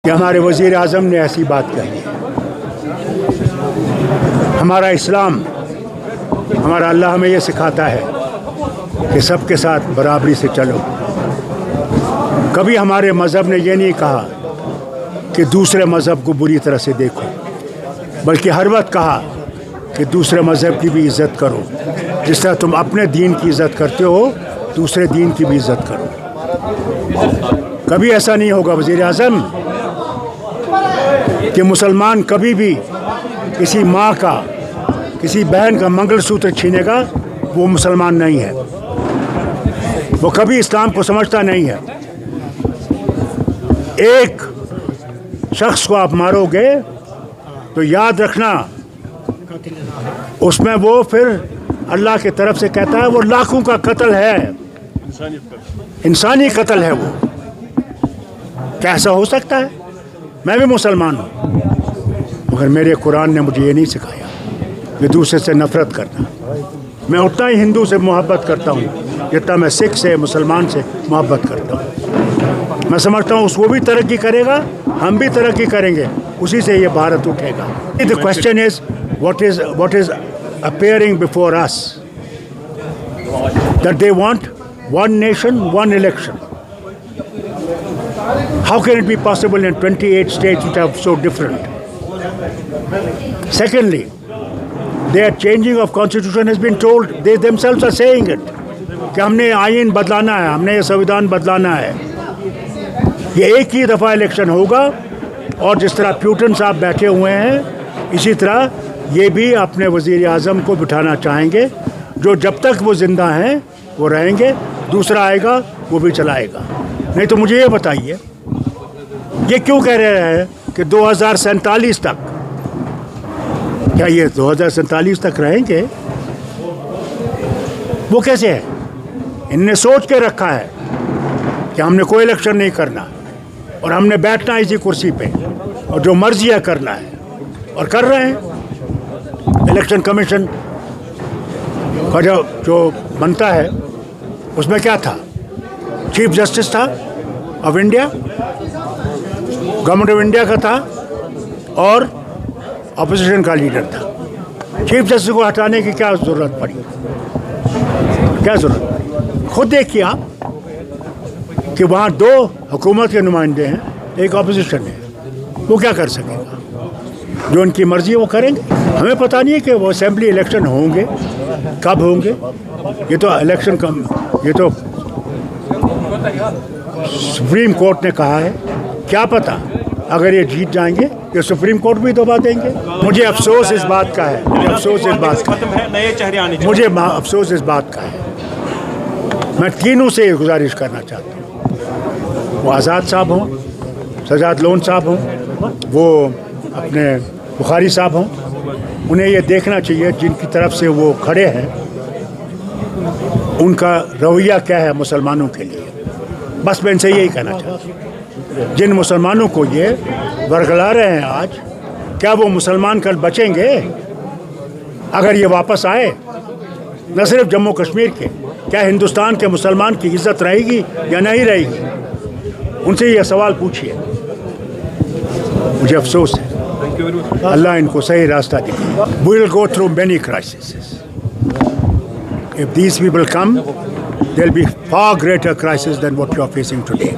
कि हमारे वज़ीर आज़म ने ऐसी बात कही। हमारा इस्लाम, हमारा अल्लाह हमें ये सिखाता है कि सबके साथ बराबरी से चलो। कभी हमारे मज़हब ने ये नहीं कहा कि दूसरे मज़हब को बुरी तरह से देखो, बल्कि हर वक्त कहा कि दूसरे मज़हब की भी इज़्ज़त करो। जिस तरह तुम अपने दीन की इज़्ज़त करते हो, दूसरे दीन की भी इज़्ज़त करो। कभी ऐसा नहीं होगा वज़ीर आज़म कि मुसलमान कभी भी किसी माँ का, किसी बहन का मंगलसूत्र छीनेगा, वो मुसलमान नहीं है, वो कभी इस्लाम को समझता नहीं है। एक शख्स को आप मारोगे तो याद रखना उसमें वो फिर अल्लाह की तरफ से कहता है वो लाखों का कत्ल है, इंसानी कत्ल है। वो कैसा हो सकता है? मैं भी मुसलमान हूँ, मगर मेरे कुरान ने मुझे ये नहीं सिखाया कि दूसरे से नफ़रत करना। मैं उतना ही हिंदू से मोहब्बत करता हूँ जितना मैं सिख से, मुसलमान से मोहब्बत करता हूँ। मैं समझता हूँ वो भी तरक्की करेगा, हम भी तरक्की करेंगे, उसी से ये भारत उठेगा। The question is what is appearing before us, that they want one nation, one election. How can it be possible in 28 states which are so different? Secondly, their changing of constitution has been told, they themselves are saying it, कि हमने आईन बदलाना है, हमने ये संविधान बदलाना है। ये एक ही दफ़ा इलेक्शन होगा और जिस तरह प्यूटन साहब बैठे हुए हैं, इसी तरह ये भी अपने वज़ीर आज़म को बिठाना चाहेंगे, जो जब तक वो ज़िंदा हैं वो रहेंगे, दूसरा आएगा वो भी चलाएगा। नहीं तो मुझे ये बताइए, ये क्यों कह रहे हैं कि 2047 तक? क्या ये 2047 तक रहेंगे? वो कैसे है? इनने सोच के रखा है कि हमने कोई इलेक्शन नहीं करना और हमने बैठना इसी कुर्सी पे और जो मर्जी है करना है, और कर रहे हैं। इलेक्शन कमीशन का जो बनता है उसमें क्या था? चीफ जस्टिस था of India, government of India का था, और अपोजिशन का लीडर था। चीफ जस्टिस को हटाने की क्या ज़रूरत पड़ी? क्या ज़रूरत पड़ी? खुद देखिए आप कि वहाँ 2 हुकूमत के नुमाइंदे हैं, एक अपोजिशन है। वो क्या कर सकेगा? जो उनकी मर्जी है वो करेंगे। हमें पता नहीं है कि वो असेंबली इलेक्शन होंगे, कब होंगे। ये तो इलेक्शन ये तो सुप्रीम कोर्ट ने कहा है। क्या पता अगर ये जीत जाएंगे ये सुप्रीम कोर्ट भी दबा देंगे। मुझे अफसोस इस बात का है, मुझे अफसोस इस बात का है। मैं तीनों से गुजारिश करना चाहता हूँ, वो आज़ाद साहब हों, सजाद लोन साहब हों, वो अपने बुखारी साहब हों, उन्हें ये देखना चाहिए जिनकी तरफ से वो खड़े हैं उनका रवैया क्या है मुसलमानों के लिए। बस मैं इनसे यही कहना चाहता हूँ, जिन मुसलमानों को ये वरगला रहे हैं आज, क्या वो मुसलमान कल बचेंगे? अगर ये वापस आए, न सिर्फ जम्मू कश्मीर के, क्या हिंदुस्तान के मुसलमान की इज़्ज़त रहेगी या नहीं रहेगी? उनसे ये सवाल पूछिए। मुझे अफसोस है, अल्लाह इनको सही रास्ता दिखाए। We will go through many crises. If these people come, there will be far greater crisis than what you are facing today.